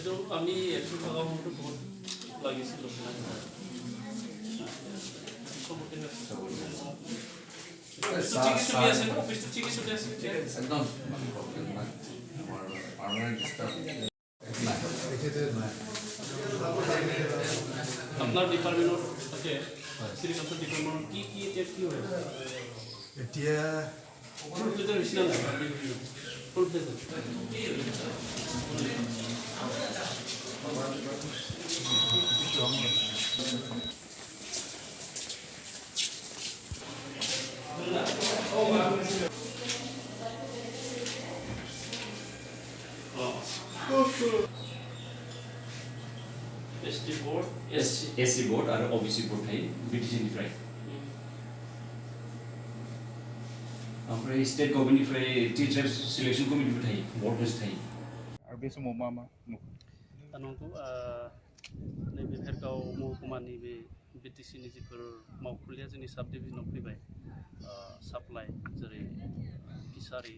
तो আমি একটু টাকা মতো বহুত লাগিয়েছিল আপনার ডিপার্টমেন্টৰ আছে সিরিকালচার ডিপার্টমেন্ট কি এতিয়া কি হয় এতিয়া ফুল প্লেজার হৈছিল না ফুল প্লেজার SC board और OBC board है BTC निफ्राय ओमफ्राय स्टेट गभर्नमेन्टनिफ्राय टीचार्स सिलेक्शन कमिटिबो थायो बर्डबो थायो आरो बे समाव मा नंगौ नैबे भेरगाव महकुमानि बे बिटिसिनि जिफोर मावखुलिया जोंनि साब डिभिजनाव फैबाय साप्लाइ जेरै फिसारि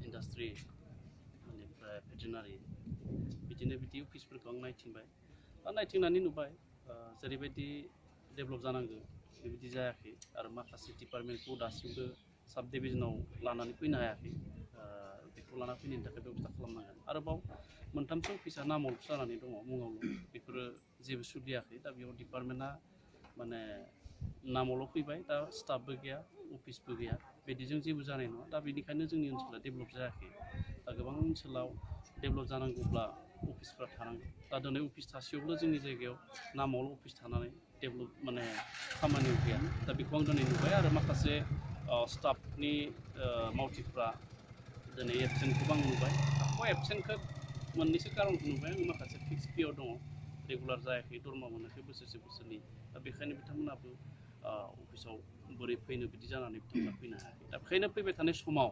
इन्डास्ट्रि बेनिफ्राय भेटेनारि बिदिनो बिदि अफिसफोरखौ आं नायथिंबाय नायथिंनानै नुबाय जेरैबायदि डेभेलप जानांगौ बेबायदि जायाखै आरो माखासे डिपार्टमेन्टखौ दासिमबो साब डिभिजनाव लानानै फैनो हायाखै बेखौ लाना फैनायनि थाखाय बेबस्था खालामनांगोन आरोबाव मोनथामसो अफिसा नामावल'सो जानानै दङ मुङावल' बेफोरो जेबो सोलियाखै दा बेयाव डिपार्टमेन्टआ माने नामावल' फैबाय दा स्टाफबो गैया अफिसबो गैया बिदिजों जेबो जानाय नङा दा बेनिखायनो जोंनि ओनसोला डेभेलप जायाखै दा गोबां ओनसोलाव डेभेलप जानांगौब्ला अफिसफ्रा थानांगौ दा दिनै अफिस थासेयावबो जोंनि जायगायाव नामावल' अफिस थानानै डेभेलप माने खामानियाव गैया दा बेखौ आं दिनै नुबाय आरो माखासे स्टाफनि मावथिफ्रा दिनै एबसेन्टखौबो आं नुबाय एबसेन्टखौ मोननैसो खारनखौ नुबाय आं माखासे फिक्स पिआव दङ रेगुलार जायाखै दरमा मोनाखै बोसोरसे बोसोरनै दा बेखायनो बिथांमोनाबो अफिसाव बोरै फैनो बिदि जानानै बिथांमोना फैनो हायाखै दा बेखायनो फैबाय थानाय समाव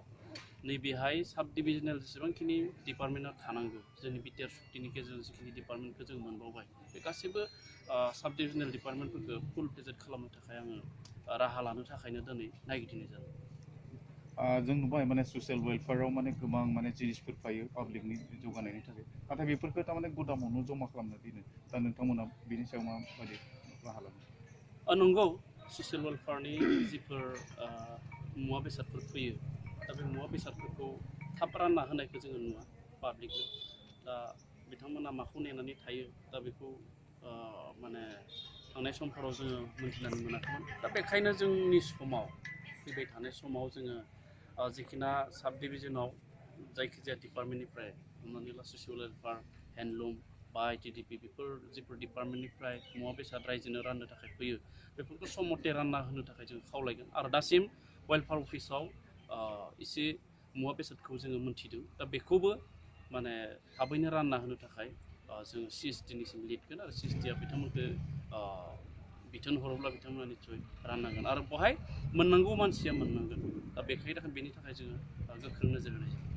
नैबेहाय साब डिभिजनेल जेसेबांखिनि डिपार्टमेन्टआ थानांगौ जोंनि बिटिआर सुक्तिनि गेजेरजों जिखिनि डिपार्टमेन्टखौ जों मोनबावबाय बे गासैबो साब डिभिजनेल डिपार्टमेन्टफोरखौ फुल प्लेजेड खालामनो थाखाय आङो राहा लानो थाखायनो दिनै नागिरदिंनाय जादों जों नुबाय माने ससियेल वेलफेयाराव माने गोबां माने जिनिसफोर फैयो पाब्लिकनि जौगानायनि थाखाय नाथाय बेफोरखौ थारमाने गुदामावनो जमा खालामना दोनो दा नोंथांमोना बेनि सायाव माबायदि राहा लादों नंगौ ससियेल वेलफेयारनि जिफोर मुवा बेसादफोर फैयो दा बे मुवा बेसादफोरखौ थाब रानना होनायखौ जोङो नुवा पाब्लिकनो दा बिथांमोना माखौ नेनानै थायो दा बेखौ माने थांनाय समफोराव जोङो मोनथिनानै मोनाखैमोन दा बेखायनो जोंनि समाव फैबाय थानाय समाव जोङो जिखिना साब डिभिजनाव जायखिजाया डिपार्टमेन्टनिफ्राय हमनानै ला ससियेल वेलफेयार हेन्डलुम बा आइटिडिपि बेफोर जिफोर डिपार्टमेन्टनिफ्राय मुवा बेसाद रायजोनो राननो थाखाय फैयो बेफोरखौ सम मथे रानना होनो थाखाय जों खावलायगोन आरो दासिम वेलफेयार अफिसाव एसे मुवा बेसादखौ जोङो मोन्थिदों दा बेखौबो माने थाबैनो रानना होनो थाखाय जोङो CSDनिसिम लिरगोन आरो CSDआ बिथांमोनखौ बिथोन हरोब्ला बिथांमोना निस्सय राननांगोन आरो बहाय मोननांगौ मानसिया मोननांगोन दा बेनि थाखाय जोङो गोख्रों नोजोर होनाय जायो